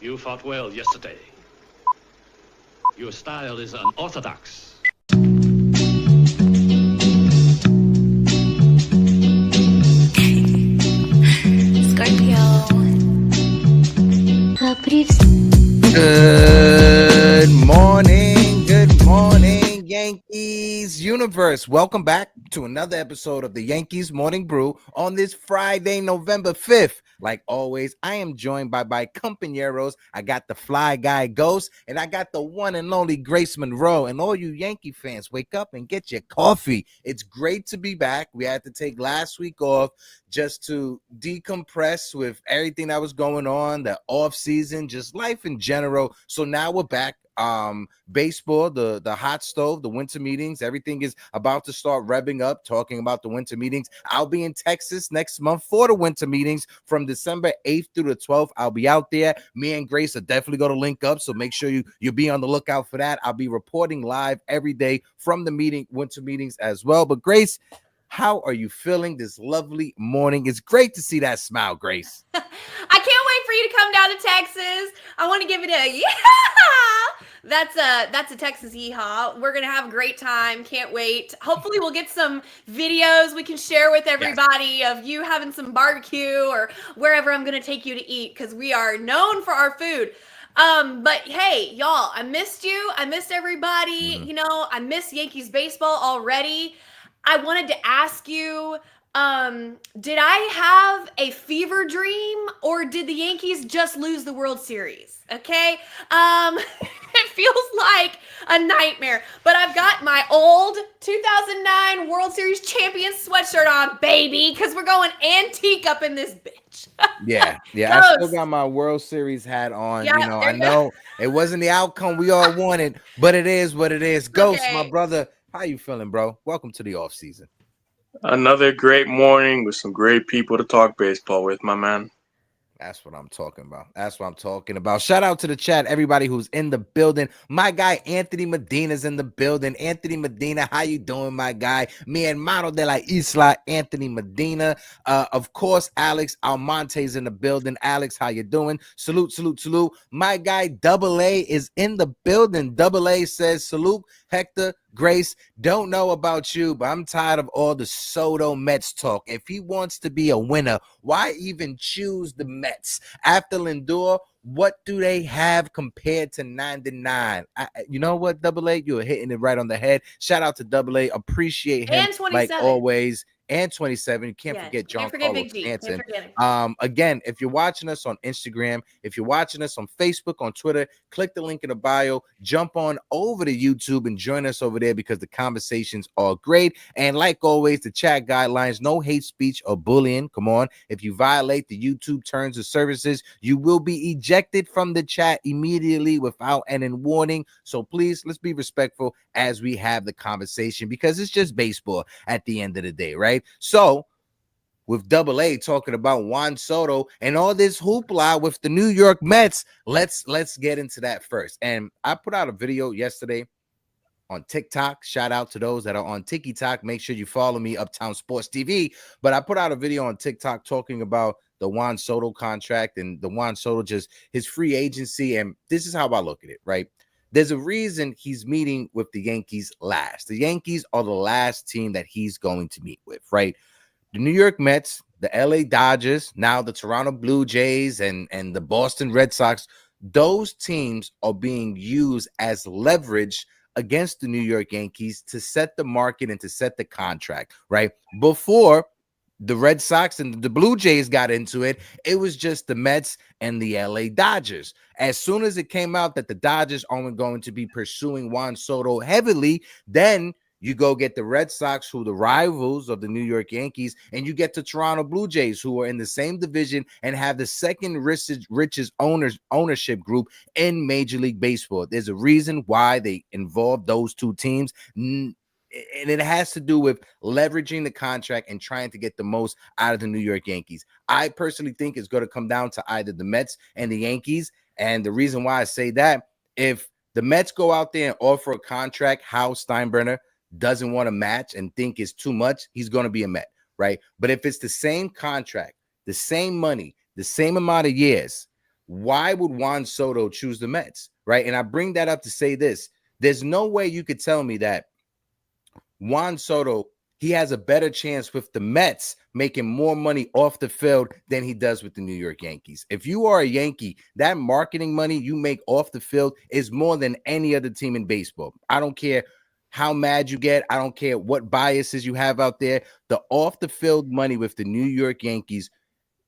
You fought well yesterday. Your style is unorthodox. Scorpio. Good morning, Yankees universe. Welcome back to another episode of the Yankees Morning Brew on this Friday, November 5th. Like always, I am joined by my compañeros. I got the fly guy Ghost, and I got the one and only Grace Monroe. And all you Yankee fans, wake up and get your coffee. It's great to be back. We had to take last week off just to decompress with everything that was going on, the off season, just life in general. So now we're back. Baseball, the hot stove, the winter meetings, everything is about to start revving up, talking about the winter meetings. I'll be in Texas next month for the winter meetings from December 8th through the 12th. I'll be out there. Me and Grace are definitely going to link up, so make sure you be on the lookout for that. I'll be reporting live every day from the winter meetings as well. But Grace, how are you feeling this lovely morning? It's great to see that smile, Grace. I can't wait for you to come down to Texas. I want to give it a yeah. That's a Texas yeehaw. We're gonna have a great time. Can't wait. Hopefully, we'll get some videos we can share with everybody of you having some barbecue or wherever I'm gonna take you to eat, because we are known for our food. But hey, y'all, I missed you. I missed everybody. Mhm. You know, I miss Yankees baseball already. I wanted to ask you, did I have a fever dream, or did the Yankees just lose the World Series? Okay. It feels like a nightmare, but I've got my old 2009 World Series champion sweatshirt on, baby, because we're going antique up in this bitch. Yeah. Ghost. I still got my World Series hat on. Yeah, I know it wasn't the outcome we all wanted, but it is what it is. Ghost, Okay. my brother, how you feeling, bro? Welcome to the off season. Another great morning with some great people to talk baseball with, my man. That's what I'm talking about. Shout out to the chat, everybody who's in the building. My guy Anthony Medina's in the building. Anthony Medina, how you doing, my guy? Mi hermano de la isla, Anthony Medina. Of course, Alex Almonte's in the building. Alex, how you doing? Salute. My guy Double A is in the building. Double A says, salute, Hector. Grace, don't know about you, but I'm tired of all the Soto Mets talk. If he wants to be a winner, why even choose the Mets? After Lindor, what do they have compared to 99? You know what, Double A? You're hitting it right on the head. Shout out to Double A. Appreciate him, And 27. like always. And 27. You can't forget John Carlos Big G. Stanton. Can't forget him. Again, if you're watching us on Instagram, if you're watching us on Facebook, on Twitter, click the link in the bio, jump on over to YouTube and join us over there, because the conversations are great. And like always, the chat guidelines, no hate speech or bullying. Come on. If you violate the YouTube terms of services, you will be ejected from the chat immediately without any warning. So please, let's be respectful as we have the conversation, because it's just baseball at the end of the day, right? So with Double A talking about Juan Soto and all this hoopla with the New York Mets, let's get into that first. And I put out a video yesterday on TikTok. Shout out to those that are on TikTok. Make sure you follow me, Uptown Sports TV. But I put out a video on TikTok talking about the Juan Soto contract and the Juan Soto, just his free agency. And this is how I look at it, right? There's a reason he's meeting with the Yankees last. The Yankees are the last team that he's going to meet with, right? The New York Mets, the LA Dodgers, now the Toronto Blue Jays, and the Boston Red Sox, those teams are being used as leverage against the New York Yankees to set the market and to set the contract, right? Before the Red Sox and the Blue Jays got into it, it was just the Mets and the LA Dodgers. As soon as it came out that the Dodgers aren't going to be pursuing Juan Soto heavily, then you go get the Red Sox, who are the rivals of the New York Yankees, and you get the Toronto Blue Jays, who are in the same division and have the second richest ownership group in Major League Baseball. There's a reason why they involve those two teams, and it has to do with leveraging the contract and trying to get the most out of the New York Yankees. I personally think it's going to come down to either the Mets and the Yankees, and the reason why I say that, if the Mets go out there and offer a contract Hal Steinbrenner doesn't want to match and think is too much, he's going to be a Met, right? But if it's the same contract, the same money, the same amount of years, why would Juan Soto choose the Mets, right? And I bring that up to say this. There's no way you could tell me that Juan Soto, he has a better chance with the Mets making more money off the field than he does with the New York Yankees. If you are a Yankee, that marketing money you make off the field is more than any other team in baseball. I don't care how mad you get. I don't care what biases you have out there. The off the field money with the New York Yankees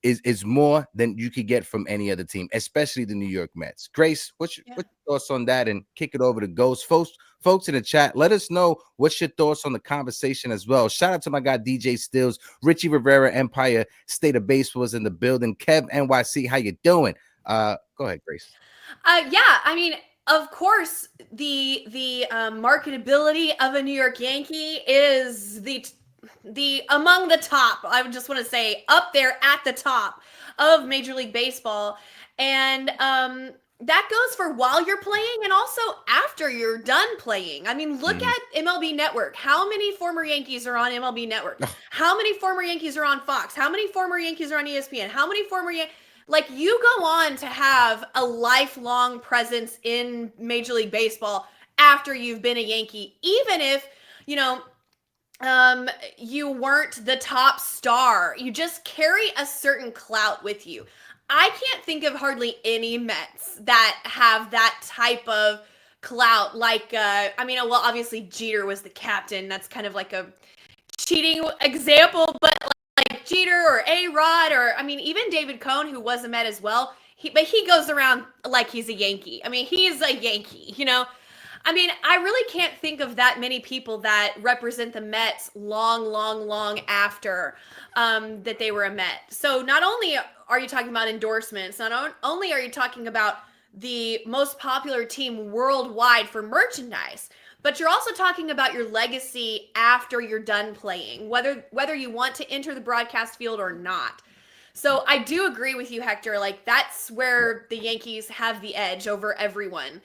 is more than you could get from any other team, especially the New York Mets. Grace, what's your thoughts on that? And kick it over to Ghost. Folks in the chat, let us know what's your thoughts on the conversation as well. Shout out to my guy DJ Stills, Richie Rivera, Empire State of Baseball is in the building. Kev NYC, how you doing? Go ahead, Grace. Yeah, I mean, of course, the marketability of a New York Yankee is the among the top. I would just want to say up there at the top of Major League Baseball, and that goes for while you're playing and also after you're done playing. I mean, look at MLB Network. How many former Yankees are on MLB Network? How many former Yankees are on Fox? How many former Yankees are on ESPN? How many former like, you go on to have a lifelong presence in Major League Baseball after you've been a Yankee, even if, you know, you weren't the top star. You just carry a certain clout with you. I can't think of hardly any Mets that have that type of clout. Like, I mean, well, obviously Jeter was the captain. That's kind of like a cheating example, but like Jeter or A-Rod, or I mean, even David Cohn, who was a Met as well. But he goes around like he's a Yankee. I mean, he's a Yankee, you know? I mean, I really can't think of that many people that represent the Mets long after that they were a Met. So not only are you talking about endorsements, not only are you talking about the most popular team worldwide for merchandise, but you're also talking about your legacy after you're done playing, whether you want to enter the broadcast field or not. So I do agree with you, Hector. Like, that's where the Yankees have the edge over everyone.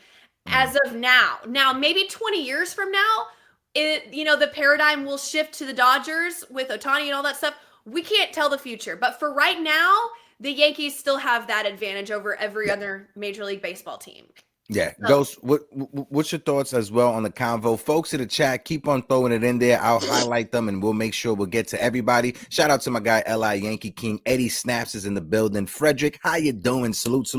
As of now. Now, maybe 20 years from now, the paradigm will shift to the Dodgers with Ohtani and all that stuff. We can't tell the future. But for right now, the Yankees still have that advantage over every other Major League Baseball team. Yeah, Ghost, what's your thoughts as well on the convo? Folks in the chat, keep on throwing it in there. I'll highlight them, and we'll make sure we'll get to everybody. Shout out to my guy, L.I. Yankee King. Eddie Snaps is in the building. Frederick, how you doing? Salute.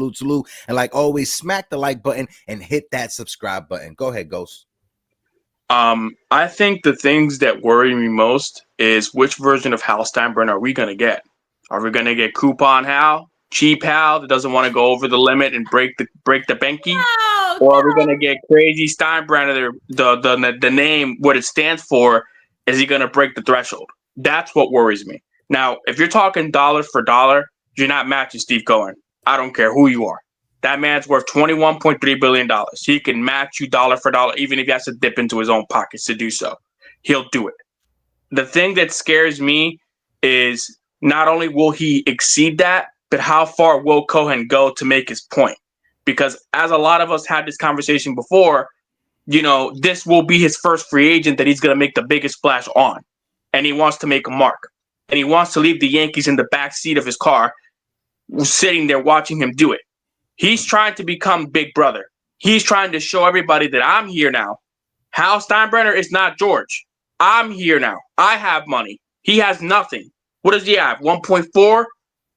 And like always, smack the like button and hit that subscribe button. Go ahead, Ghost. I think the things that worry me most is which version of Hal Steinbrenner are we going to get? Are we going to get Coupon Hal? Cheap Hal that doesn't want to go over the limit and break the banky, or are we gonna get crazy Steinbrenner? The name, what it stands for, is he gonna break the threshold? That's what worries me. Now, if you're talking dollar for dollar, you're not matching Steve Cohen. I don't care who you are. That man's worth $21.3 billion. He can match you dollar for dollar, even if he has to dip into his own pockets to do so. He'll do it. The thing that scares me is not only will he exceed that, but how far will Cohen go to make his point? Because as a lot of us had this conversation before, this will be his first free agent that he's going to make the biggest splash on. And he wants to make a mark. And he wants to leave the Yankees in the back seat of his car, sitting there watching him do it. He's trying to become Big Brother. He's trying to show everybody that I'm here now. Hal Steinbrenner is not George. I'm here now. I have money. He has nothing. What does he have? 1.4?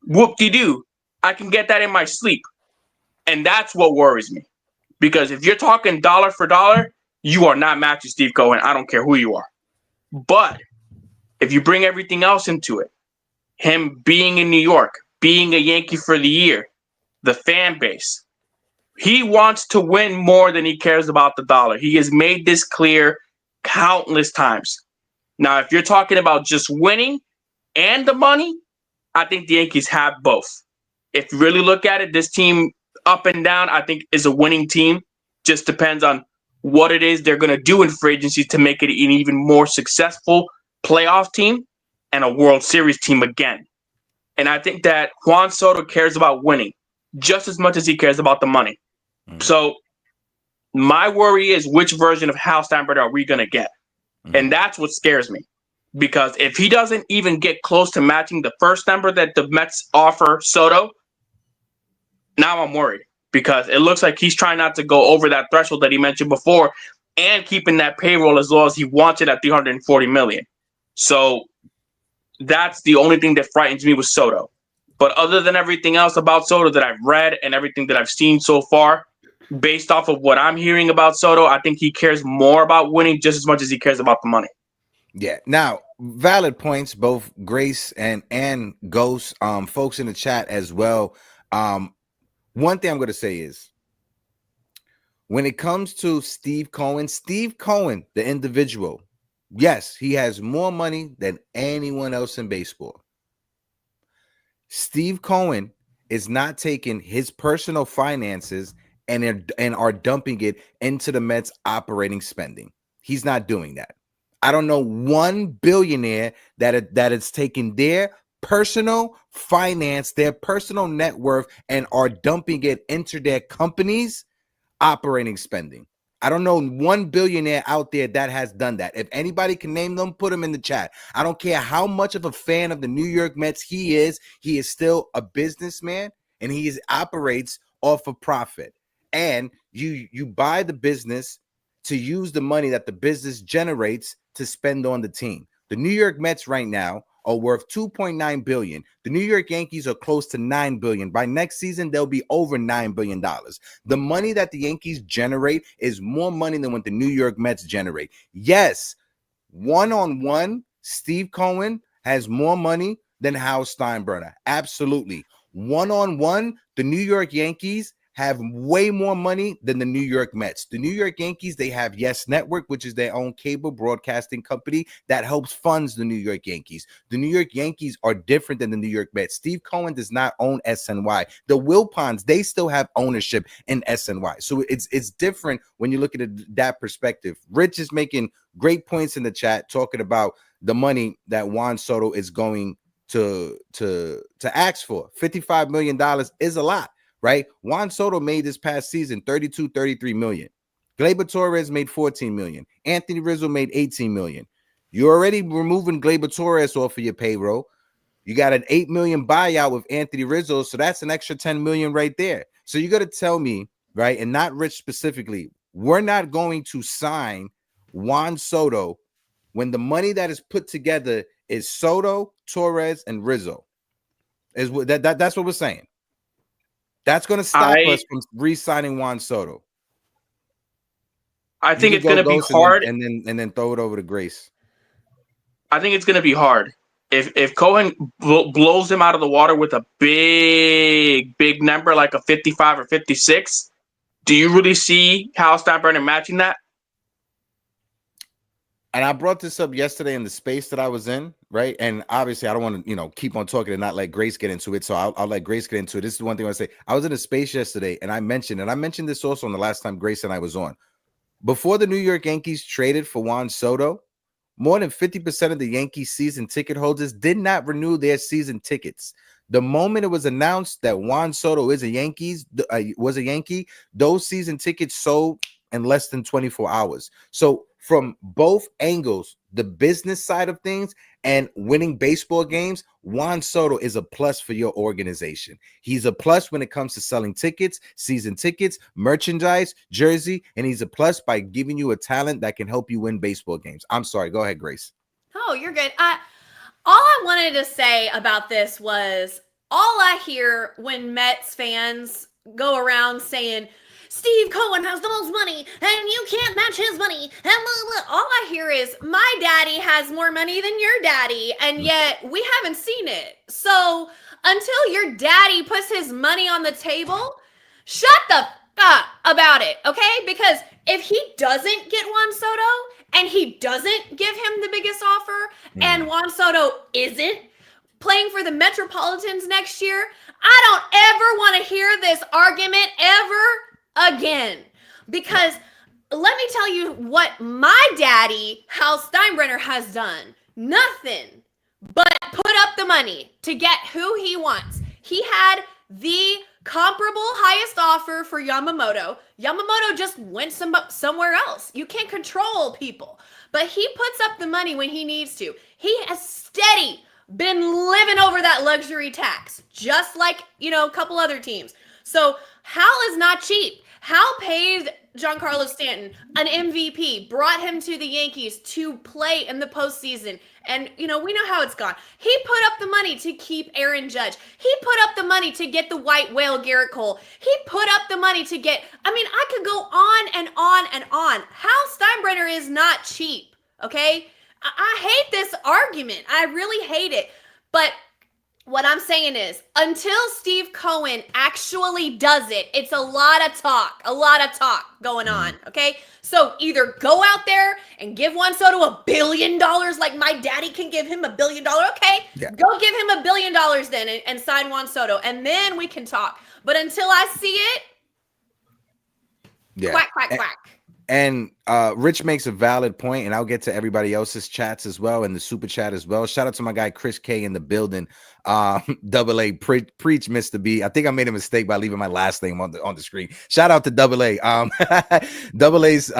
Whoop-de-doo. I can get that in my sleep. And that's what worries me. Because if you're talking dollar for dollar, you are not matching Steve Cohen. I don't care who you are. But if you bring everything else into it, him being in New York, being a Yankee for the year, the fan base, he wants to win more than he cares about the dollar. He has made this clear countless times. Now, if you're talking about just winning and the money, I think the Yankees have both. If you really look at it, this team up and down, I think, is a winning team. Just depends on what it is they're going to do in free agency to make it an even more successful playoff team and a World Series team again. And I think that Juan Soto cares about winning just as much as he cares about the money. So my worry is which version of Hal Steinbrenner are we going to get? And that's what scares me. Because if he doesn't even get close to matching the first number that the Mets offer Soto, now I'm worried because it looks like he's trying not to go over that threshold that he mentioned before and keeping that payroll as low as he wants it at $340 million. So that's the only thing that frightens me with Soto. But other than everything else about Soto that I've read and everything that I've seen so far, based off of what I'm hearing about Soto, I think he cares more about winning just as much as he cares about the money. Yeah. Now, valid points, both Grace and Ghost, folks in the chat as well. One thing I'm going to say is, when it comes to Steve Cohen, the individual, yes, he has more money than anyone else in baseball. Steve Cohen is not taking his personal finances and are dumping it into the Mets operating spending. He's not doing that. I don't know one billionaire that is taking their personal finance, their personal net worth, and are dumping it into their companies' operating spending. I don't know one billionaire out there that has done that. If anybody can name them, put them in the chat. I don't care how much of a fan of the New York Mets he is still a businessman, and he operates off of profit. And you buy the business to use the money that the business generates to spend on the team. The New York Mets right now are worth $2.9 billion. The New York Yankees are close to $9 billion. By next season, they'll be over $9 billion. The money that the Yankees generate is more money than what the New York Mets generate. Yes, one-on-one, Steve Cohen has more money than Hal Steinbrenner. Absolutely. One-on-one, the New York Yankees have way more money than the New York Mets. The New York Yankees, they have Yes Network, which is their own cable broadcasting company that helps funds the New York Yankees. The New York Yankees are different than the New York Mets. Steve Cohen does not own SNY. The Wilpons, they still have ownership in SNY. So it's different when you look at it that perspective. Rich is making great points in the chat talking about the money that Juan Soto is going to ask for. $55 million is a lot. Right? Juan Soto made this past season 33 million. Gleyber Torres made 14 million. Anthony Rizzo made 18 million. You're already removing Gleyber Torres off of your payroll. You got an 8 million buyout with Anthony Rizzo, so that's an extra 10 million right there. So you got to tell me, right, and not Rich specifically, we're not going to sign Juan Soto when the money that is put together is Soto, Torres, and Rizzo. That's what we're saying. That's going to stop us from re-signing Juan Soto. I think it's going to be hard, and then throw it over to Grace. I think it's going to be hard if Cohen blows him out of the water with a big number like a 55 or 56. Do you really see Hal Steinbrenner matching that? And I brought this up yesterday in the space that I was in, right? And obviously, I don't want to, keep on talking and not let Grace get into it. So I'll let Grace get into it. This is the one thing I want to say. I was in a space yesterday, and I mentioned this also on the last time Grace and I was on. Before the New York Yankees traded for Juan Soto, more than 50% of the Yankees season ticket holders did not renew their season tickets. The moment it was announced that Juan Soto was a Yankee, those season tickets sold in less than 24 hours. So from both angles, the business side of things and winning baseball games, Juan Soto is a plus for your organization. He's a plus when it comes to selling tickets, season tickets, merchandise, jersey, and he's a plus by giving you a talent that can help you win baseball games. I'm sorry. Go ahead, Grace. Oh, you're good. All I wanted to say about this was all I hear when Mets fans go around saying, Steve Cohen has the most money and you can't match his money. And blah, blah. All I hear is my daddy has more money than your daddy, and yet we haven't seen it. So until your daddy puts his money on the table, shut the fuck about it, okay? Because if he doesn't get Juan Soto and he doesn't give him the biggest offer and Juan Soto isn't playing for the Metropolitans next year, I don't ever want to hear this argument ever again, because let me tell you what my daddy, Hal Steinbrenner, has done. Nothing but put up the money to get who he wants. He had the comparable highest offer for Yamamoto. Yamamoto just went somewhere else. You can't control people, but he puts up the money when he needs to. He has steady been living over that luxury tax, just like, a couple other teams. So Hal is not cheap. Hal paid Giancarlo Stanton an MVP, brought him to the Yankees to play in the postseason. And, we know how it's gone. He put up the money to keep Aaron Judge. He put up the money to get the white whale, Garrett Cole. He put up the money to get, I could go on and on and on. Hal Steinbrenner is not cheap, okay? I hate this argument. I really hate it. But what I'm saying is, until Steve Cohen actually does it, it's a lot of talk going on, okay? So either go out there and give Juan Soto $1 billion like my daddy can give him $1 billion, okay? Yeah. Go give him $1 billion then and sign Juan Soto, and then we can talk. But until I see it, quack, quack, quack. And Rich makes a valid point, and I'll get to everybody else's chats as well and the super chat as well. Shout out to my guy Chris K in the building. Double A preach Mr. B. I think I made a mistake by leaving my last name on the screen. Shout out to Double A. Double A's.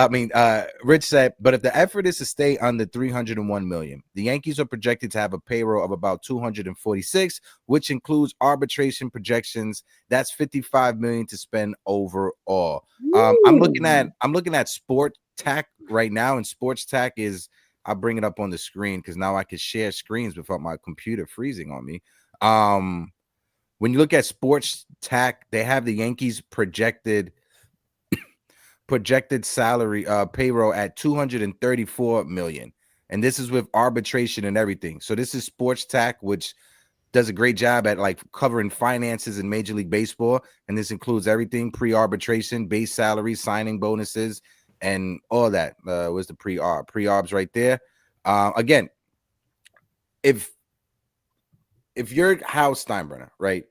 Rich said, but if the effort is to stay under 301 million, the Yankees are projected to have a payroll of about 246, which includes arbitration projections. That's 55 million to spend overall. I'm looking at Sport Tac right now, and Sports Tac is, I'll bring it up on the screen because now I can share screens without my computer freezing on me. When you look at Sports Tac, they have the Yankees projected salary payroll at 234 million, and this is with arbitration and everything. So this is Sports Tac, which does a great job at like covering finances in Major League Baseball, and this includes everything: pre-arbitration, base salary, signing bonuses, and all that. Was the pre-arbs right there? Again, if you're Hal Steinbrenner, right?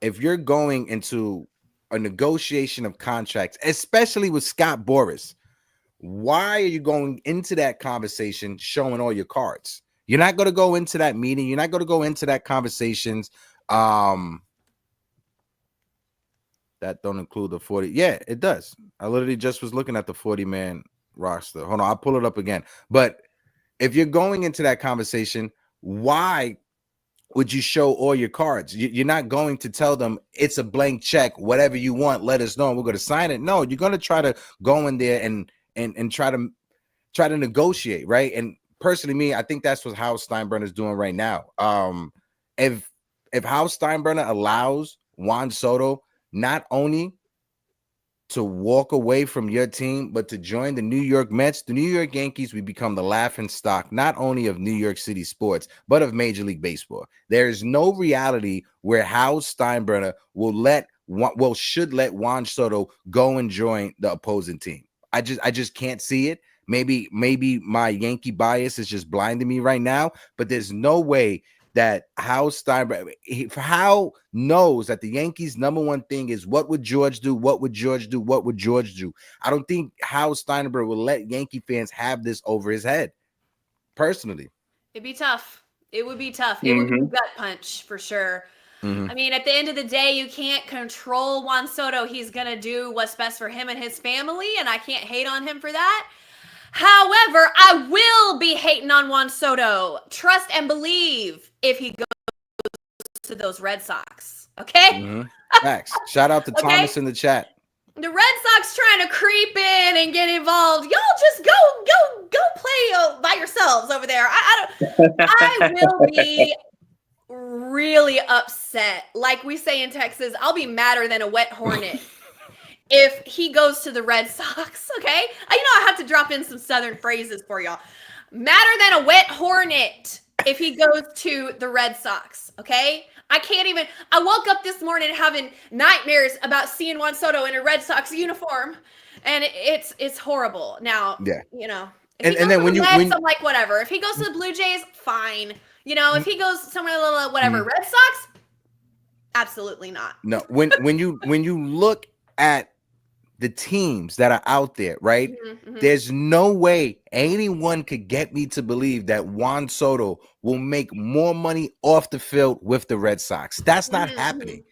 If you're going into a negotiation of contracts, especially with Scott Boras, why are you going into that conversation showing all your cards? You're not going to go into that meeting. You're not going to go into that conversations. That don't include the 40. Yeah, it does. I literally just was looking at the 40-man roster. Hold on, I'll pull it up again. But if you're going into that conversation, why would you show all your cards? You're not going to tell them it's a blank check. Whatever you want, let us know, and we're going to sign it. No, you're going to try to go in there and try to negotiate, right? And personally, me, I think that's what Hal Steinbrenner is doing right now. If Hal Steinbrenner allows Juan Soto not only to walk away from your team, but to join the New York Mets, the New York Yankees, we become the laughing stock, not only of New York City sports, but of Major League Baseball. There is no reality where Hal Steinbrenner should let Juan Soto go and join the opposing team. I just can't see it. Maybe my Yankee bias is just blinding me right now, but there's no way that Hal Steinbrenner, Hal knows that the Yankees' number one thing is what would George do? What would George do? What would George do? I don't think Hal Steinbrenner will let Yankee fans have this over his head. Personally, it'd be tough. It would be tough. It would be a gut punch for sure. I mean, at the end of the day, you can't control Juan Soto. He's going to do what's best for him and his family, and I can't hate on him for that. However, I will be hating on Juan Soto. Trust and believe if he goes to those Red Sox. Okay? Facts. Shout out to Thomas in the chat. The Red Sox trying to creep in and get involved. Y'all just go play by yourselves over there. I will be really upset. Like we say in Texas, I'll be madder than a wet hornet. If he goes to the Red Sox, okay? I have to drop in some Southern phrases for y'all. Madder than a wet hornet if he goes to the Red Sox, okay? I woke up this morning having nightmares about seeing Juan Soto in a Red Sox uniform, and it's horrible. Now, if he goes to the Mets, I'm like, whatever. If he goes to the Blue Jays, fine. If he goes somewhere a little whatever. Red Sox, absolutely not. No, when you look at the teams that are out there, right? There's no way anyone could get me to believe that Juan Soto will make more money off the field with the Red Sox. That's not happening.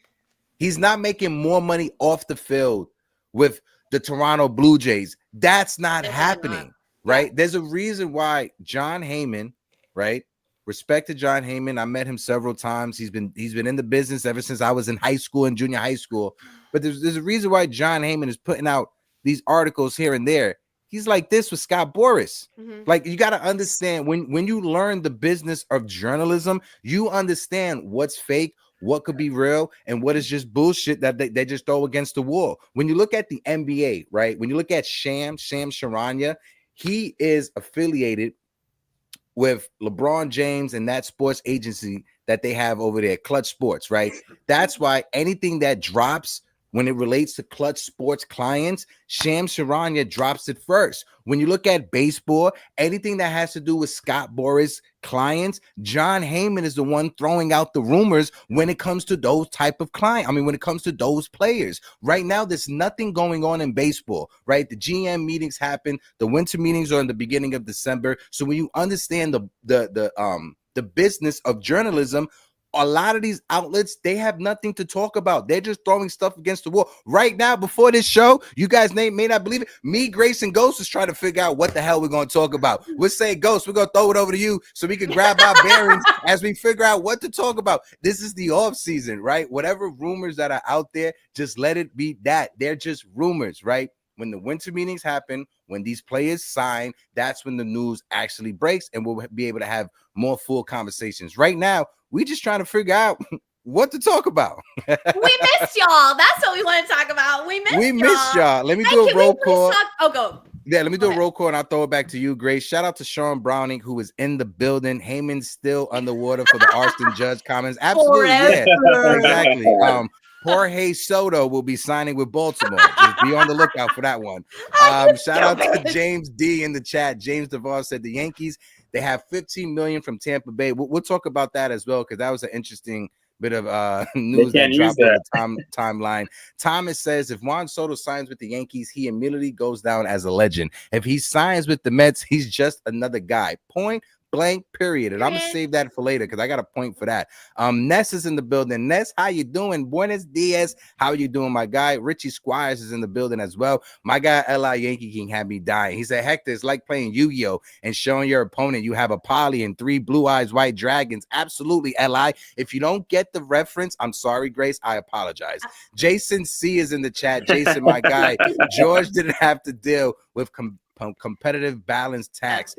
He's not making more money off the field with the Toronto Blue Jays. That's not happening, right? There's a reason why John Heyman, right? Respect to John Heyman. I met him several times. He's been in the business ever since I was in high school and junior high school. But there's a reason why John Heyman is putting out these articles here and there. He's like this with Scott Boras. Like, you got to understand when you learn the business of journalism, you understand what's fake, what could be real, and what is just bullshit that they just throw against the wall. When you look at the NBA, right? When you look at Sham Charania, he is affiliated with LeBron James and that sports agency that they have over there, Clutch Sports, right? That's why anything that drops when it relates to Clutch Sports clients, Sham Charania drops it first. When you look at baseball, anything that has to do with Scott Boras clients, John Heyman is the one throwing out the rumors when it comes to those type of clients. I mean, when it comes to those players. Right now, there's nothing going on in baseball, right? The GM meetings happen. The winter meetings are in the beginning of December. So when you understand the business of journalism, a lot of these outlets, they have nothing to talk about. They're just throwing stuff against the wall. Right now, before this show, you guys may not believe it. Me, Grace, and Ghost is trying to figure out what the hell we're going to talk about. We're saying, Ghost, we're going to throw it over to you so we can grab our bearings as we figure out what to talk about. This is the off season, right? Whatever rumors that are out there, just let it be that. They're just rumors, right? When the winter meetings happen, when these players sign, that's when the news actually breaks, and we'll be able to have more full conversations. Right now, we just trying to figure out what to talk about. We missed y'all. That's what we want to talk about. We missed y'all. Let me do a roll call. Go. Yeah, let me do a roll call, and I'll throw it back to you, Grace. Shout out to Sean Browning, who is in the building. Heyman's still underwater for the Arston Judge comments. Absolutely, yeah, exactly. Jorge Soto will be signing with Baltimore. Just be on the lookout for that one. Shout out to James D in the chat. James DeVos said the Yankees, they have $15 million from Tampa Bay. We'll talk about that as well, because that was an interesting bit of news that dropped on the timeline. Thomas says if Juan Soto signs with the Yankees, he immediately goes down as a legend. If he signs with the Mets, he's just another guy. Point blank, period. And I'm gonna save that for later because I got a point for that. Ness is in the building. Ness, how you doing? Buenos dias. How you doing, my guy? Richie Squires is in the building as well. My guy L.I. Yankee King had me dying. He said, Hector, it's like playing Yu-Gi-Oh and showing your opponent you have a poly and 3 blue eyes white dragons. Absolutely, L.I. If you don't get the reference, I'm sorry, Grace. I apologize. Jason C is in the chat. Jason, my guy. George didn't have to deal with competitive balance tax.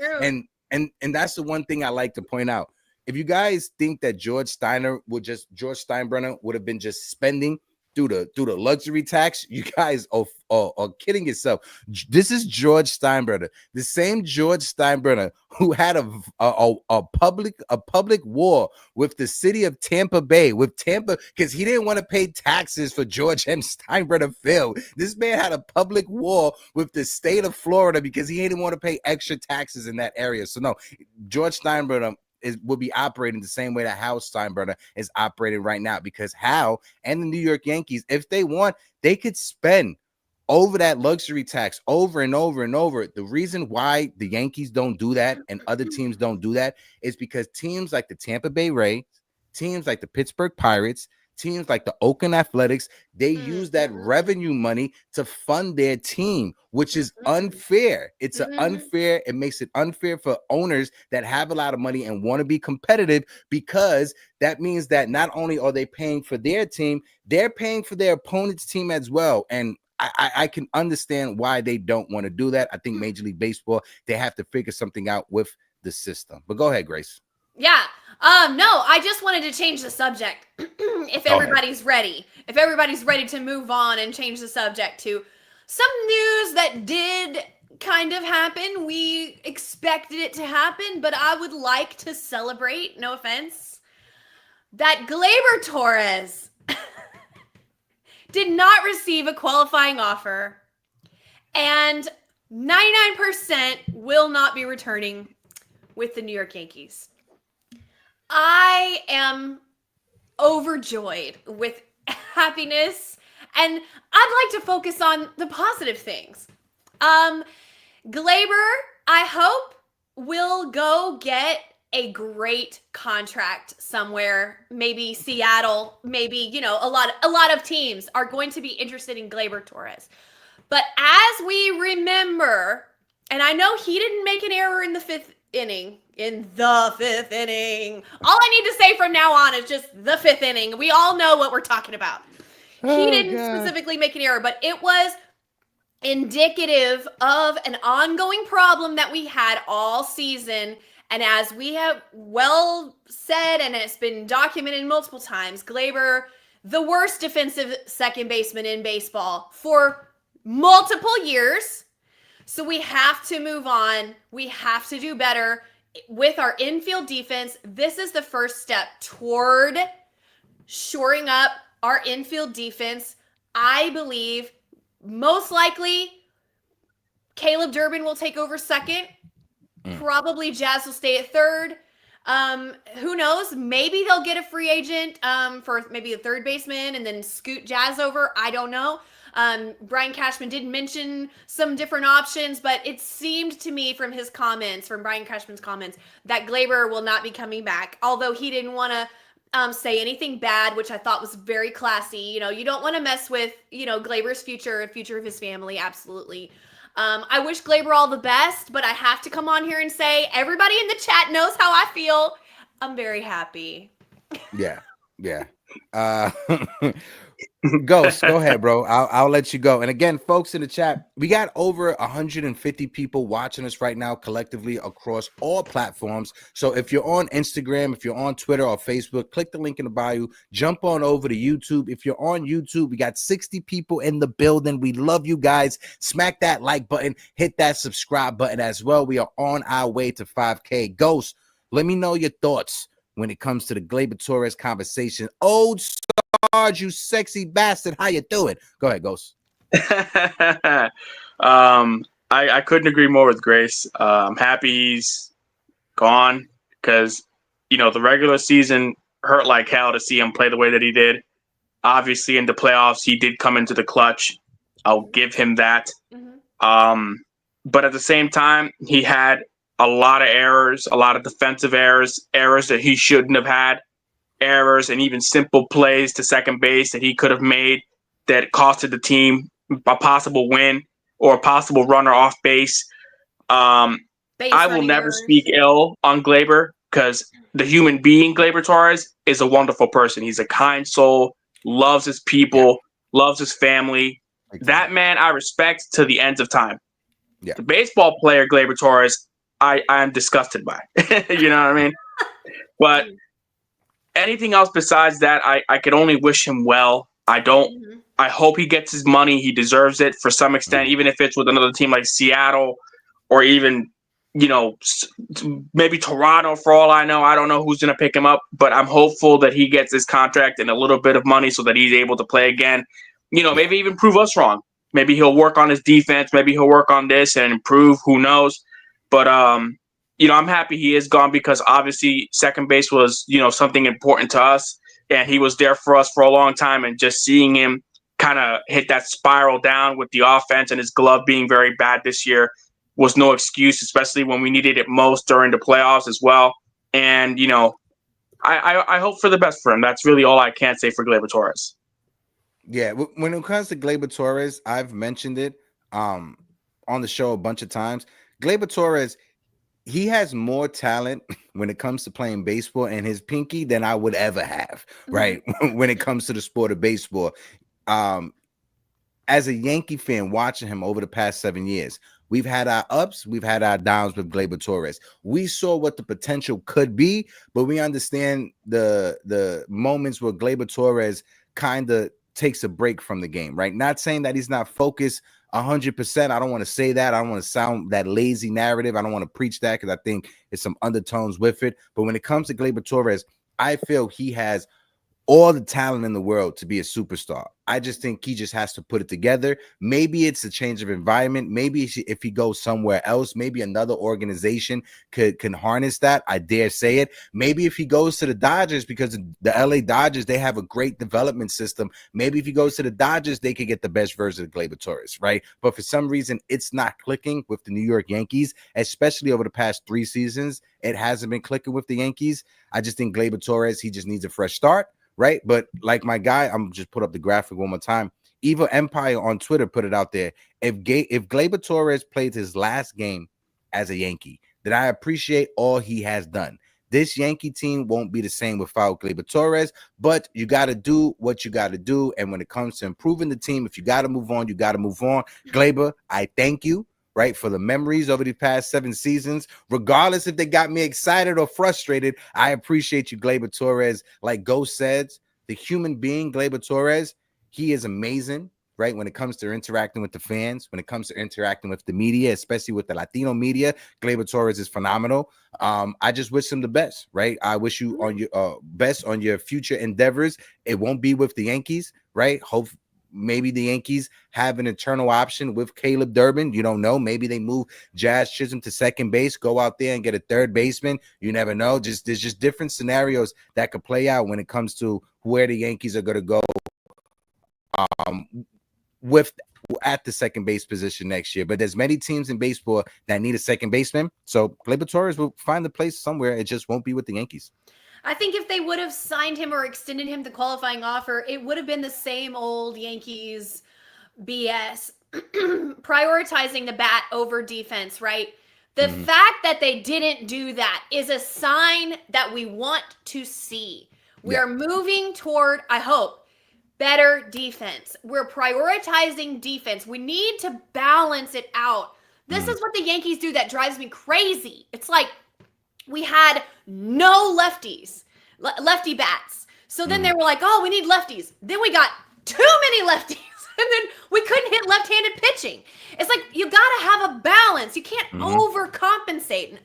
And that's the one thing I like to point out. If you guys think that George Steinbrenner would have been just spending through the luxury tax, you guys are kidding yourself. This is George Steinbrenner, the same George Steinbrenner who had a public war with the city of Tampa Bay, because he didn't want to pay taxes for George M. Steinbrenner Field. This man had a public war with the state of Florida because he didn't want to pay extra taxes in that area. So no, George Steinbrenner will be operating the same way that Hal Steinbrenner is operating right now, because Hal and the New York Yankees, if they want, they could spend over that luxury tax over and over and over. The reason why the Yankees don't do that and other teams don't do that is because teams like the Tampa Bay Rays, teams like the Pittsburgh Pirates, teams like the Oakland Athletics, they use that revenue money to fund their team, which is unfair. It makes it unfair for owners that have a lot of money and want to be competitive, because that means that not only are they paying for their team, they're paying for their opponent's team as well. And I can understand why they don't want to do that. I think Major League Baseball, they have to figure something out with the system. But go ahead, Grace. Yeah. No, I just wanted to change the subject. If everybody's ready to move on and change the subject to some news that did kind of happen. We expected it to happen, but I would like to celebrate, no offense, that Gleyber Torres did not receive a qualifying offer, and 99% will not be returning with the New York Yankees. I am overjoyed with happiness, and I'd like to focus on the positive things. Gleyber, I hope, will go get a great contract somewhere, maybe Seattle, maybe, a lot of teams are going to be interested in Gleyber Torres. But as we remember, and I know he didn't make an error in the fifth inning. All I need to say from now on is just the fifth inning. We all know what we're talking about. He Oh, didn't God. specifically make an error, but it was indicative of an ongoing problem that we had all season. And as we have well said, and it's been documented multiple times, Gleyber, the worst defensive second baseman in baseball for multiple years. So we have to move on. We have to do better with our infield defense. This is the first step toward shoring up our infield defense. I believe most likely Caleb Durbin will take over second. Probably Jazz will stay at third. Who knows? Maybe they'll get a free agent for maybe a third baseman and then scoot Jazz over. I don't know. Brian Cashman did mention some different options, but it seemed to me from his comments, from Brian Cashman's comments, that Gleyber will not be coming back. Although he didn't want to say anything bad, which I thought was very classy. You know, you don't want to mess with, Gleyber's future of his family. Absolutely. I wish Gleyber all the best, but I have to come on here and say everybody in the chat knows how I feel. I'm very happy. Yeah. Ghost, go ahead, bro. I'll let you go. And again, folks in the chat, we got over 150 people watching us right now collectively across all platforms. So if you're on Instagram, if you're on Twitter or Facebook, click the link in the bio. Jump on over to YouTube. If you're on YouTube, we got 60 people in the building. We love you guys. Smack that like button. Hit that subscribe button as well. We are on our way to 5K. Ghost, let me know your thoughts when it comes to the Gleyber Torres conversation. Old Sarge, you sexy bastard. How you doing? Go ahead, Ghost. I couldn't agree more with Grace. I'm happy he's gone because, the regular season hurt like hell to see him play the way that he did. Obviously, in the playoffs, he did come into the clutch. I'll give him that. Mm-hmm. But at the same time, he had a lot of errors, a lot of defensive errors that he shouldn't have had, errors and even simple plays to second base that he could have made that costed the team a possible win or a possible runner off base. I will never speak ill on Gleyber because the human being Gleyber Torres is a wonderful person. He's a kind soul, loves his people, loves his family. Exactly. That man I respect to the ends of time. Yeah. The baseball player Gleyber Torres, I am disgusted by. You know what I mean? But anything else besides that, I could only wish him well. I hope he gets his money. He deserves it for some extent, even if it's with another team like Seattle or even, maybe Toronto for all I know. I don't know who's going to pick him up, but I'm hopeful that he gets his contract and a little bit of money so that he's able to play again. Maybe even prove us wrong. Maybe he'll work on his defense. Maybe he'll work on this and improve. Who knows? But, I'm happy he is gone because obviously second base was, something important to us. And he was there for us for a long time. And just seeing him kind of hit that spiral down with the offense and his glove being very bad this year was no excuse, especially when we needed it most during the playoffs as well. And, I hope for the best for him. That's really all I can say for Gleyber Torres. Yeah, when it comes to Gleyber Torres, I've mentioned it on the show a bunch of times. Gleyber Torres, he has more talent when it comes to playing baseball and his pinky than I would ever have, right? When it comes to the sport of baseball. As a Yankee fan watching him over the past 7 years, we've had our ups, we've had our downs with Gleyber Torres. We saw what the potential could be, but we understand the moments where Gleyber Torres kind of takes a break from the game, right? Not saying that he's not focused 100%. I don't want to say that. I don't want to sound that lazy narrative. I don't want to preach that because I think there's some undertones with it. But when it comes to Gleyber Torres, I feel he has all the talent in the world to be a superstar. I just think he just has to put it together. Maybe it's a change of environment. Maybe if he goes somewhere else, maybe another organization can harness that. I dare say it. Maybe if he goes to the Dodgers, because the LA Dodgers, they have a great development system. Maybe if he goes to the Dodgers, they could get the best version of Gleyber Torres, right? But for some reason, it's not clicking with the New York Yankees, especially over the past 3 seasons. It hasn't been clicking with the Yankees. I just think Gleyber Torres, he just needs a fresh start. Right. But like my guy, I'm just put up the graphic one more time. Evil Empire on Twitter put it out there. If Gleyber Torres played his last game as a Yankee, then I appreciate all he has done. This Yankee team won't be the same without Gleyber Torres, but you got to do what you got to do. And when it comes to improving the team, if you got to move on, you got to move on. Gleyber, I thank you, right, for the memories over the past 7 seasons. Regardless if they got me excited or frustrated, I appreciate you, Gleyber Torres. Like Ghost says, the human being, Gleyber Torres, he is amazing. Right, when it comes to interacting with the fans, when it comes to interacting with the media, especially with the Latino media, Gleyber Torres is phenomenal. I just wish him the best, right? I wish you on your best on your future endeavors. It won't be with the Yankees, right? Hope maybe the Yankees have an eternal option with Caleb Durbin. You don't know. Maybe they move Jazz Chisholm to second base, go out there and get a third baseman. You never know. There's just different scenarios that could play out when it comes to where the Yankees are going to go. With at the second base position next year, but there's many teams in baseball that need a second baseman. So Gleyber Torres will find the place somewhere. It just won't be with the Yankees. I think if they would have signed him or extended him the qualifying offer, it would have been the same old Yankees BS, prioritizing the bat over defense, right? The fact that they didn't do that is a sign that we want to see. We are moving toward, I hope, better defense. We're prioritizing defense. We need to balance it out. This is what the Yankees do that drives me crazy. It's like we had no lefties, lefty bats. So then they were like, oh, we need lefties. Then we got too many lefties. And then we couldn't hit left-handed pitching. It's like you got to have a balance. You can't overcompensate.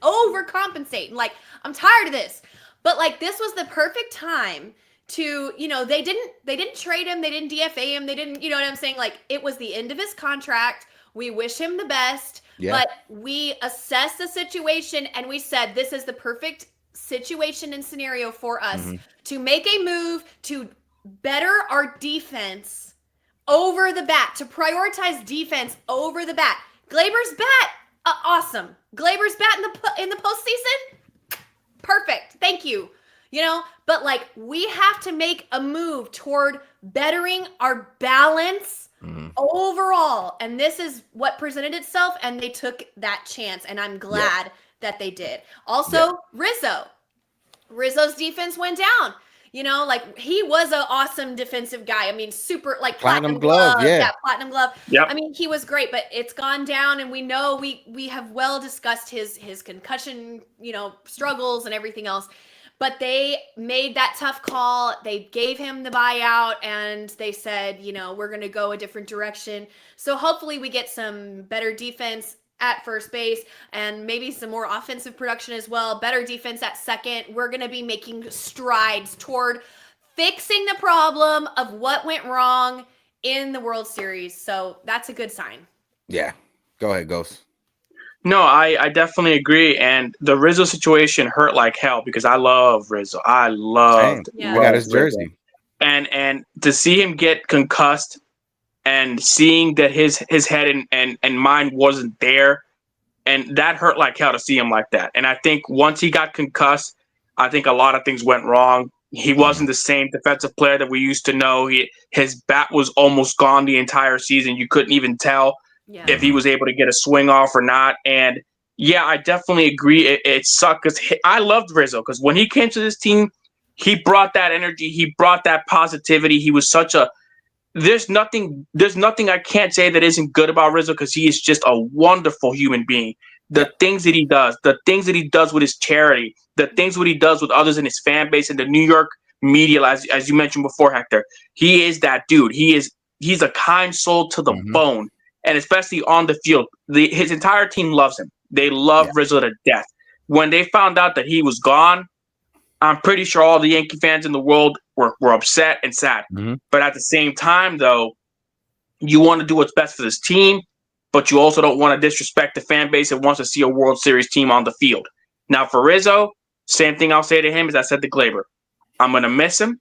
And like, I'm tired of this. But like this was the perfect time to, they didn't trade him. They didn't DFA him. They didn't, you know what I'm saying? Like it was the end of his contract. We wish him the best, but we assessed the situation and we said, this is the perfect situation and scenario for us to make a move to better our defense over the bat, to prioritize defense over the bat. Gleyber's bat, awesome. Gleyber's bat in the postseason, perfect. Thank you. But like we have to make a move toward bettering our balance overall. And this is what presented itself. And they took that chance. And I'm glad that they did. Also, Rizzo's defense went down. Like he was an awesome defensive guy. I mean, super like platinum glove. Yeah, platinum glove. Yep. I mean, he was great, but it's gone down. And we know we have well discussed his concussion, struggles and everything else. But they made that tough call. They gave him the buyout and they said, we're going to go a different direction. So hopefully we get some better defense at first base and maybe some more offensive production as well. Better defense at second. We're going to be making strides toward fixing the problem of what went wrong in the World Series. So that's a good sign. Yeah. Go ahead, Ghost. No, I definitely agree. And the Rizzo situation hurt like hell because I love Rizzo. I loved I got his jersey. And to see him get concussed and seeing that his head and mind wasn't there, and that hurt like hell to see him like that. And I think once he got concussed, I think a lot of things went wrong. He wasn't the same defensive player that we used to know. His bat was almost gone the entire season. You couldn't even tell if he was able to get a swing off or not. And yeah, I definitely agree. It sucked because I loved Rizzo because when he came to this team, he brought that energy. He brought that positivity. He was such a there's nothing I can't say that isn't good about Rizzo because he is just a wonderful human being. The things that he does with his charity, the things what he does with others in his fan base and the New York media, as you mentioned before, Hector, he is that dude. He's a kind soul to the bone. And especially on the field, his entire team loves him. They love Rizzo to death. When they found out that he was gone, I'm pretty sure all the Yankee fans in the world were upset and sad. But at the same time, though, you want to do what's best for this team, but you also don't want to disrespect the fan base that wants to see a World Series team on the field. Now, for Rizzo, same thing I'll say to him as I said to Gleyber. I'm going to miss him,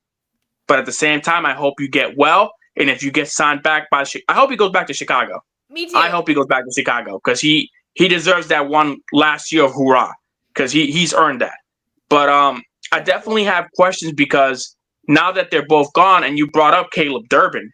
but at the same time, I hope you get well. And if you get signed back I hope he goes back to Chicago. Me too. I hope he goes back to Chicago because he deserves that one last year of hurrah because he's earned that. But I definitely have questions because now that they're both gone and you brought up Caleb Durbin,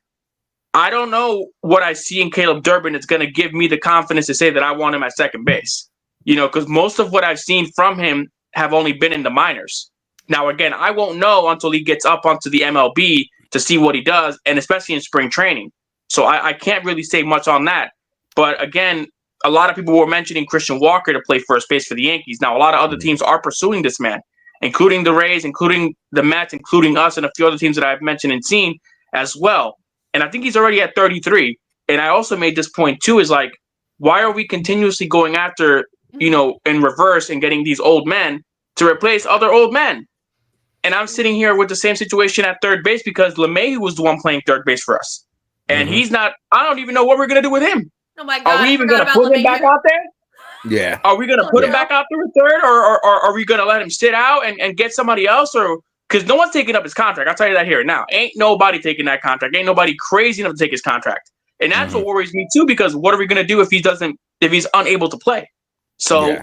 I don't know what I see in Caleb Durbin that's going to give me the confidence to say that I want him at second base. Because most of what I've seen from him have only been in the minors. Now, again, I won't know until he gets up onto the MLB to see what he does, and especially in spring training. So I can't really say much on that. But again, a lot of people were mentioning Christian Walker to play first base for the Yankees. Now, a lot of other teams are pursuing this man, including the Rays, including the Mets, including us, and a few other teams that I've mentioned and seen as well. And I think he's already at 33. And I also made this point too, is like, why are we continuously going after, in reverse and getting these old men to replace other old men? And I'm sitting here with the same situation at third base because LeMahieu was the one playing third base for us. And he's not, I don't even know what we're going to do with him. Oh my God. Are we even going to put him back out there? Yeah. Are we going to put him back out there at third, or are we going to let him sit out and get somebody else? Or because no one's taking up his contract. I'll tell you that here now. Ain't nobody taking that contract. Ain't nobody crazy enough to take his contract. And that's what worries me too, because what are we going to do if he's unable to play? So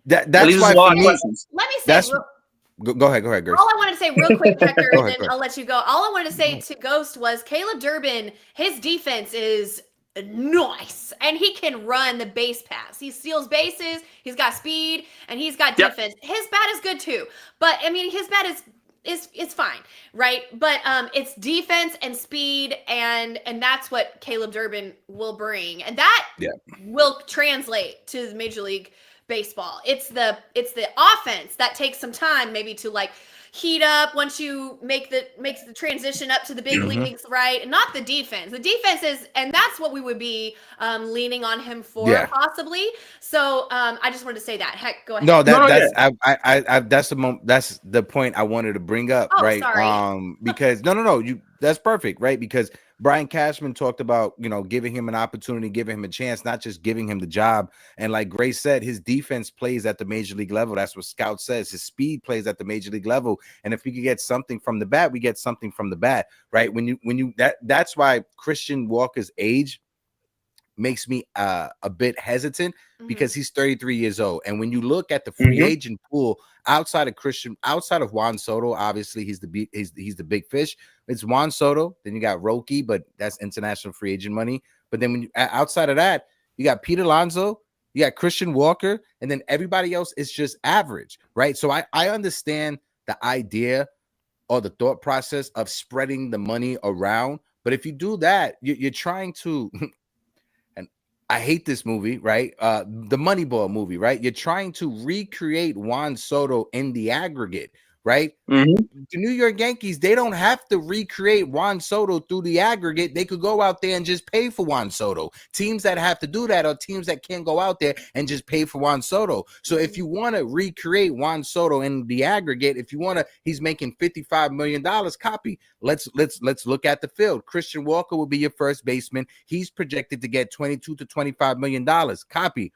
that's why for me, let me say go ahead, Grace. all I wanted to say real quick, Hector, and then I'll let you go. All I wanted to say to Ghost was Caleb Durbin, his defense is nice, and he can run the base pass. He steals bases, he's got speed, and he's got defense. His bat is good too, but I mean, his bat is fine, right? But it's defense and speed, and that's what Caleb Durbin will bring, and that will translate to the Major League Baseball. It's the offense that takes some time maybe to like heat up once you makes the transition up to the big leagues, right? And not the defense. The defense is, and that's what we would be leaning on him for possibly. So I just wanted to say that. Heck, go ahead. No, that's the point I wanted to bring up, right? Sorry. Because that's perfect, right? Because Brian Cashman talked about, giving him an opportunity, giving him a chance, not just giving him the job. And like Grace said, his defense plays at the major league level. That's what Scout says. His speed plays at the major league level. And if we could get something from the bat, we get something from the bat, right? That's why Christian Walker's age makes me a bit hesitant because he's 33 years old. And when you look at the free agent pool outside of Juan Soto, obviously he's the big fish. It's Juan Soto, then you got Roki, but that's international free agent money. But then when you outside of that, you got Pete Alonso, you got Christian Walker, and then everybody else is just average, right? So I understand the idea or the thought process of spreading the money around, but if you do that, you're trying to I hate this movie, right? The Moneyball movie, right? You're trying to recreate Juan Soto in the aggregate, right? The New York Yankees, they don't have to recreate Juan Soto through the aggregate. They could go out there and just pay for Juan Soto. Teams that have to do that are teams that can't go out there and just pay for Juan Soto. So if you want to recreate Juan Soto in the aggregate, he's making $55 million, copy. Let's look at the field. Christian Walker will be your first baseman. He's projected to get $22 to $25 million, copy.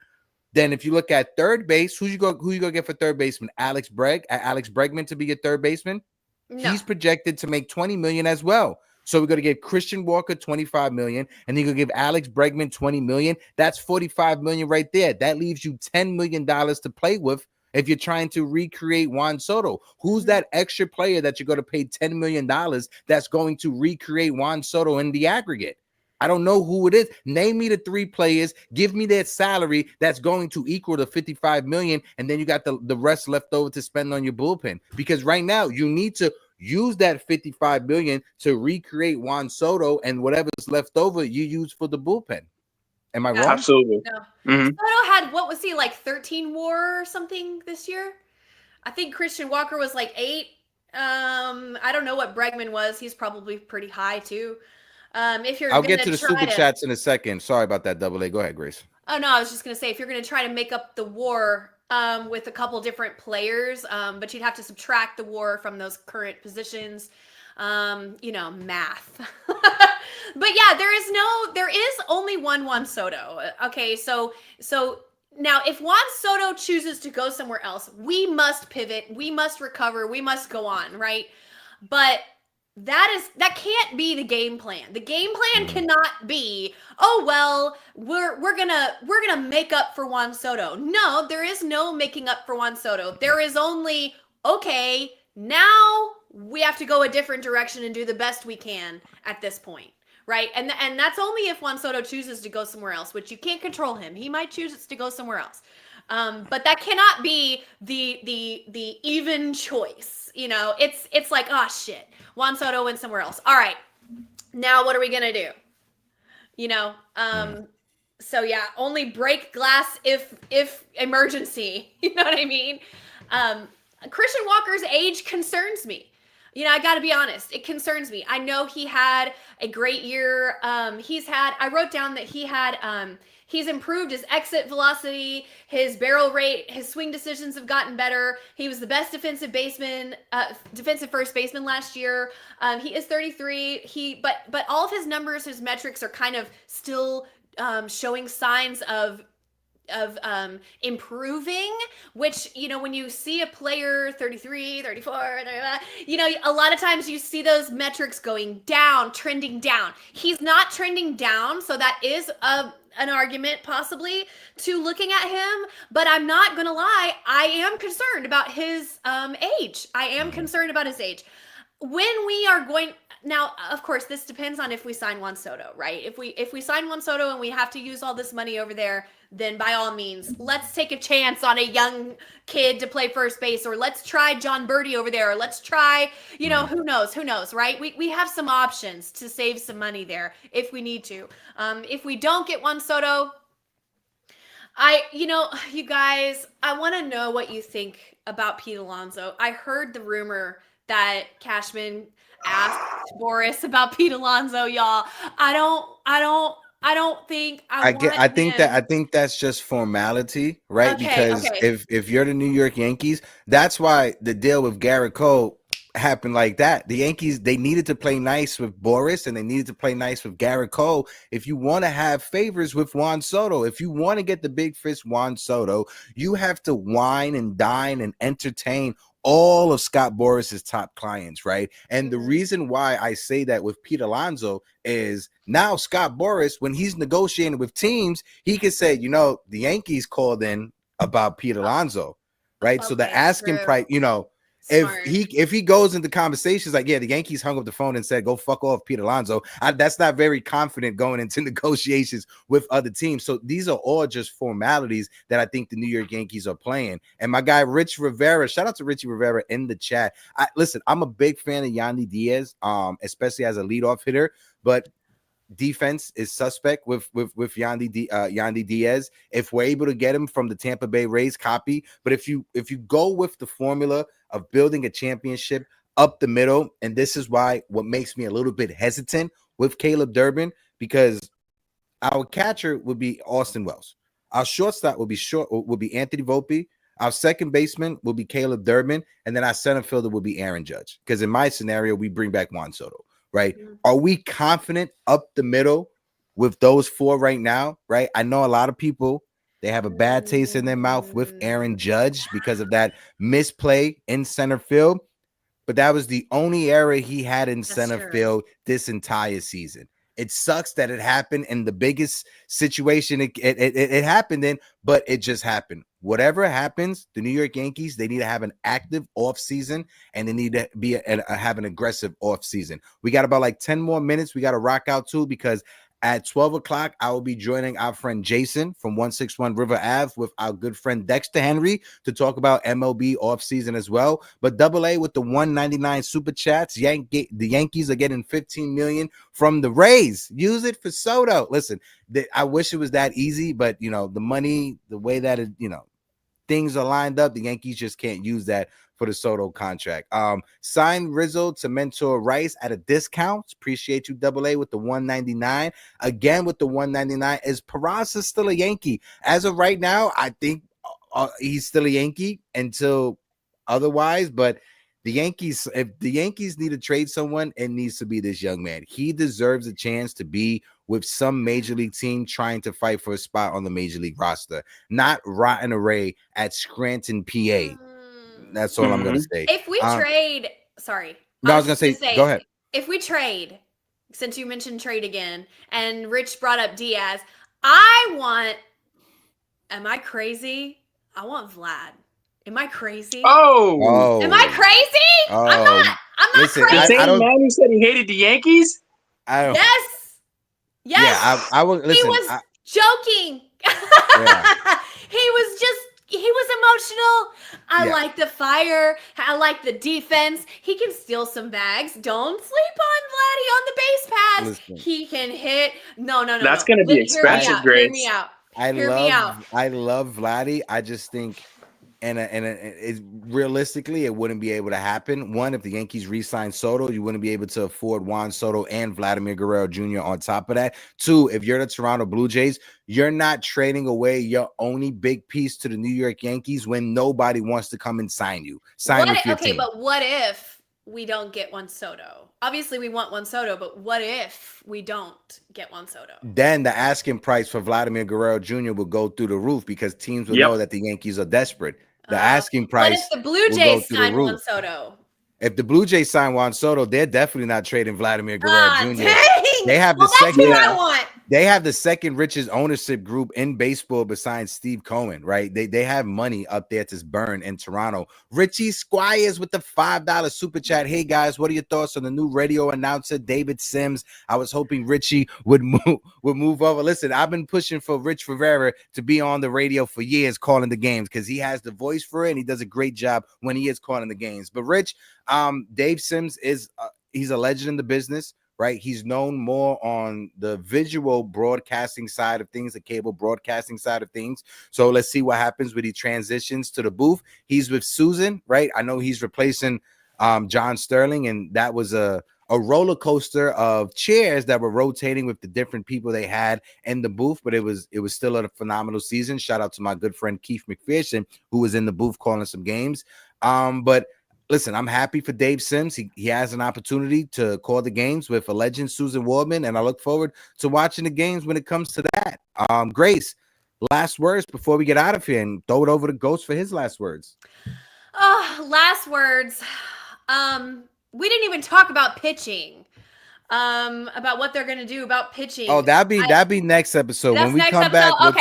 Then if you look at third base, who you gonna get for third baseman? Alex Bregman to be your third baseman? No. He's projected to make $20 million as well. So we're gonna give Christian Walker $25 million, and you're gonna give Alex Bregman $20 million. That's $45 million right there. That leaves you $10 million to play with if you're trying to recreate Juan Soto. Who's that extra player that you're gonna pay $10 million that's going to recreate Juan Soto in the aggregate? I don't know who it is. Name me the three players. Give me their salary that's going to equal the $55 million, and then you got the rest left over to spend on your bullpen. Because right now you need to use that $55 million to recreate Juan Soto, and whatever's left over you use for the bullpen. Am I wrong? Absolutely. No. Soto had, what was he, like 13 WAR or something this year? I think Christian Walker was like 8. I don't know what Bregman was. He's probably pretty high too. I'll get to the super chats in a second. Sorry about that, Double A. Go ahead, Grace. Oh, no, I was just going to say, if you're going to try to make up the WAR with a couple different players, but you'd have to subtract the WAR from those current positions, math. But yeah, there is only one Juan Soto. Okay, so now if Juan Soto chooses to go somewhere else, we must pivot, we must recover, we must go on, right? But that can't be the game plan. The game plan cannot be, oh well, we're gonna make up for Juan Soto. No, there is no making up for Juan Soto. There is only, okay, now we have to go a different direction and do the best we can at this point, right? And that's only if Juan Soto chooses to go somewhere else, which you can't control him. He might choose to go somewhere else. But that cannot be the even choice. You know, it's like, oh shit, Juan Soto went somewhere else. All right, now what are we gonna do? You know, so yeah, only break glass if emergency. You know what I mean? Christian Walker's age concerns me. You know, I got to be honest. It concerns me. I know he had a great year. I wrote down that he's improved his exit velocity, his barrel rate, his swing decisions have gotten better. He was the best defensive first baseman last year. He is 33. But all of his numbers, his metrics are kind of still showing signs of improving, which, you know, when you see a player 33, 34, you know, a lot of times you see those metrics going down, trending down. He's not trending down, so that is an argument possibly to looking at him, but I'm not gonna lie, I am concerned about his age. I am concerned about his age. When we are going now, of course, this depends on if we sign Juan Soto, right? If we sign Juan Soto and we have to use all this money over there, then by all means, let's take a chance on a young kid to play first base, or let's try John Birdie over there, or let's try, you know, who knows, right? We have some options to save some money there if we need to. If we don't get Juan Soto, you guys, I want to know what you think about Pete Alonso. I heard the rumor that Cashman asked Boris about Pete Alonso, y'all. I don't think I think that's just formality, right? Okay, because okay. if you're the New York Yankees, that's why the deal with Garrett Cole happened like that. The Yankees, they needed to play nice with Boris and they needed to play nice with Garrett Cole. If you want to have favors with Juan Soto, if you want to get the big fish Juan Soto, you have to wine and dine and entertain all of Scott Boris's top clients, right? And the reason why I say that with Pete Alonso is now Scott Boris, when he's negotiating with teams, he can say, you know, the Yankees called in about Pete Alonso, right? So the asking price, you know, Smart. if he goes into conversations like, yeah, the Yankees hung up the phone and said, go fuck off Pete Alonso, that's not very confident going into negotiations with other teams. So these are all just formalities that I think the New York Yankees are playing. And my guy Rich Rivera, shout out to Richie Rivera in the chat. Listen, I'm a big fan of Yandy Diaz, especially as a leadoff hitter, but defense is suspect with Yandy Diaz. If we're able to get him from the Tampa Bay Rays, copy. But if you go with the formula of building a championship up the middle, and this is why what makes me a little bit hesitant with Caleb Durbin, because our catcher would be Austin Wells, our shortstop would be Anthony Volpe, our second baseman will be Caleb Durbin, and then our center fielder will be Aaron Judge. Because in my scenario, we bring back Juan Soto. Right? Are we confident up the middle with those four right now? Right? I know a lot of people, they have a bad taste in their mouth with Aaron Judge because of that misplay in center field, but that was the only error he had in center field this entire season. It sucks that it happened in the biggest situation it happened in, but it just happened. Whatever happens, the New York Yankees, they need to have an active offseason, and they need to have an aggressive offseason. We got about like 10 more minutes. We got to rock out too, because at 12 o'clock, I will be joining our friend Jason from 161 River Ave with our good friend Dexter Henry to talk about MLB offseason as well. But AA with the 199 super chats. The Yankees are getting $15 million from the Rays. Use it for Soto. Listen, I wish it was that easy, but, you know, the money, the way that it, you know, things are lined up, the Yankees just can't use that for the Soto contract. Sign Rizzo to mentor Rice at a discount. Appreciate you, AA, with the 199. Again, with the 199, is Peraza still a Yankee? As of right now, I think he's still a Yankee until otherwise, but the Yankees, if the Yankees need to trade someone, it needs to be this young man. He deserves a chance to be with some major league team trying to fight for a spot on the major league roster, not rotting away at Scranton, PA. That's all I'm going to say. If we trade, sorry. No, I was going to say, go ahead. If we trade, since you mentioned trade again, and Rich brought up Diaz, am I crazy? I want Vlad. Am I crazy? Oh. Am I crazy? Oh. I'm not Listen, crazy. The same man who said he hated the Yankees? Yes. Yeah, I will listen. He was joking. He was just He was emotional. I Yeah. like the fire. I like the defense. He can steal some bags. Don't sleep on Vladdy on the base paths. Listen. He can hit. No. That's going to be Hear me expensive, out. Hear me Grace. out. I Hear me out. love Vladdy. I just think, realistically, it wouldn't be able to happen. One, if the Yankees re-sign Soto, you wouldn't be able to afford Juan Soto and Vladimir Guerrero Jr. on top of that. Two, if you're the Toronto Blue Jays, you're not trading away your only big piece to the New York Yankees when nobody wants to come and sign you. But what if we don't get Juan Soto? Obviously, we want Juan Soto, but what if we don't get Juan Soto? Then the asking price for Vladimir Guerrero Jr. will go through the roof because teams will know that the Yankees are desperate. The asking price. What if the Blue Jays sign Juan Soto? If the Blue Jays sign Juan Soto, they're definitely not trading Vladimir Guerrero Jr. Dang. They have that's who I want. They have the second richest ownership group in baseball besides Steve Cohen, right? They have money up there to burn in Toronto. Richie Squires with the $5 super chat. Hey guys, what are your thoughts on the new radio announcer David Sims? I was hoping Richie would move over. Listen, I've been pushing for Rich Rivera to be on the radio for years calling the games because he has the voice for it and he does a great job when he is calling the games. But Rich, Dave Sims is he's a legend in the business. Right, he's known more on the visual broadcasting side of things, the cable broadcasting side of things. So let's see what happens when he transitions to the booth. He's with Susan, right? I know he's replacing John Sterling, and that was a roller coaster of chairs that were rotating with the different people they had in the booth. But it was still a phenomenal season. Shout out to my good friend Keith McPherson, who was in the booth calling some games. But listen, I'm happy for Dave Sims. He has an opportunity to call the games with a legend, Susan Waldman, and I look forward to watching the games when it comes to that. Grace, last words before we get out of here and throw it over to Ghost for his last words. Last words. We didn't even talk about pitching. About what they're going to do about pitching. Oh, that'd be next episode. When we come back, we'll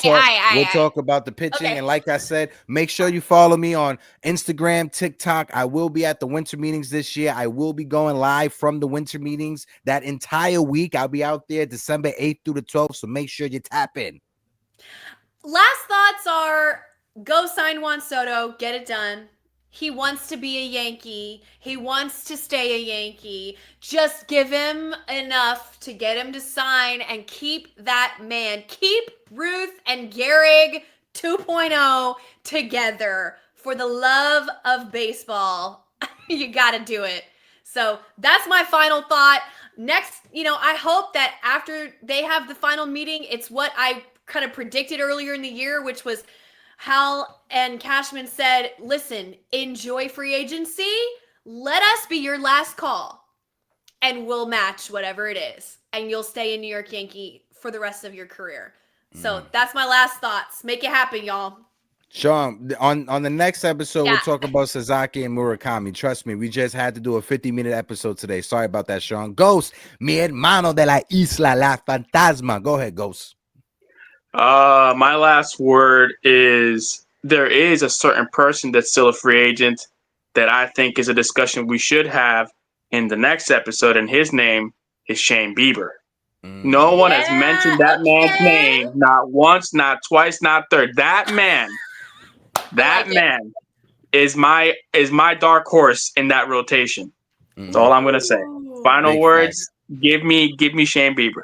talk about the pitching. Okay. And like I said, make sure you follow me on Instagram, TikTok. I will be at the winter meetings this year. I will be going live from the winter meetings that entire week. I'll be out there December 8th through the 12th. So make sure you tap in. Last thoughts are go sign Juan Soto, get it done. He wants to be a Yankee. He wants to stay a Yankee. Just give him enough to get him to sign and keep that man. Keep Ruth and Gehrig 2.0 together. For the love of baseball, you got to do it. So that's my final thought. Next, I hope that after they have the final meeting, it's what I kind of predicted earlier in the year, which was Hal and Cashman said, listen, enjoy free agency. Let us be your last call and we'll match whatever it is. And you'll stay a New York Yankee for the rest of your career. So that's my last thoughts. Make it happen, y'all. Sean, on the next episode, we'll talk about Sasaki and Murakami. Trust me, we just had to do a 50-minute episode today. Sorry about that, Sean. Ghost, mi hermano de la isla, la fantasma. Go ahead, Ghost. My last word is there is a certain person that's still a free agent that I think is a discussion we should have in the next episode, and his name is Shane Bieber. No one has mentioned that man's name, not once, not twice, not third. That man is my dark horse in that rotation. That's all I'm gonna say. Final words. Give me Shane Bieber.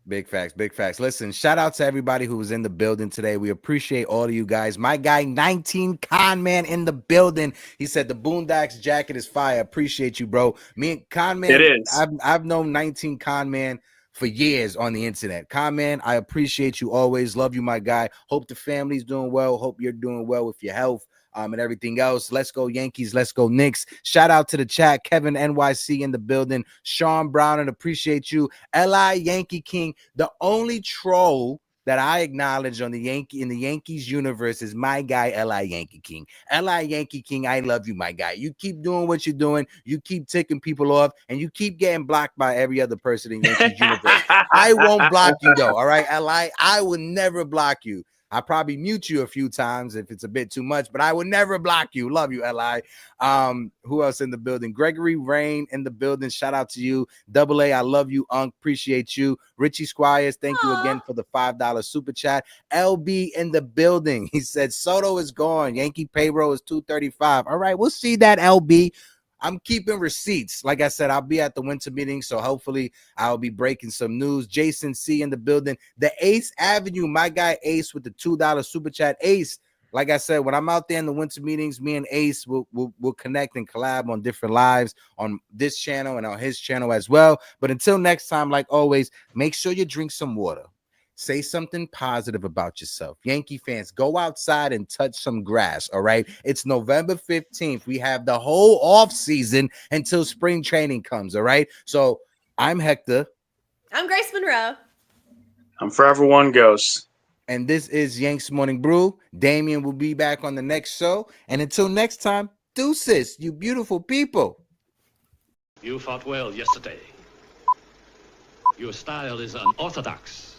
Big facts. Listen, shout out to everybody who was in the building today. We appreciate all of you guys. My guy, 19 Con Man in the building. He said the Boondocks jacket is fire. Appreciate you, bro. Me and Con Man, it is. I've known 19 Con Man for years on the internet. Con Man, I appreciate you always. Love you, my guy. Hope the family's doing well. Hope you're doing well with your health. And everything else. Let's go Yankees. Let's go Knicks. Shout out to the chat. Kevin NYC in the building. Sean Brown, and appreciate you. Li Yankee King. The only troll that I acknowledge in the Yankees universe is my guy, Li Yankee King. Li Yankee King, I love you, my guy. You keep doing what you're doing. You keep ticking people off, and you keep getting blocked by every other person in Yankees universe. I won't block you though. All right, Li, I will never block you. I probably mute you a few times if it's a bit too much, but I would never block you. Love you, Li. Who else in the building? Gregory Rain in the building. Shout out to you. Double A, I love you, Unc. Appreciate you. Richie Squires, thank you again for the $5 super chat. LB in the building. He said Soto is gone. Yankee payroll is $235. All right, we'll see that, LB. I'm keeping receipts. Like I said, I'll be at the winter meeting, so hopefully I'll be breaking some news. Jason C in the building. The Ace Avenue, my guy Ace with the $2 super chat. Ace, like I said, when I'm out there in the winter meetings, me and Ace will connect and collab on different lives on this channel and on his channel as well. But until next time, like always, make sure you drink some water. Say something positive about yourself. Yankee fans, go outside and touch some grass, all right? It's November 15th. We have the whole off season until spring training comes, all right? So I'm Hector. I'm Grace Monroe. I'm Forever One Ghost. And this is Yankees Morning Brew. Damien will be back on the next show. And until next time, deuces, you beautiful people. You fought well yesterday. Your style is unorthodox.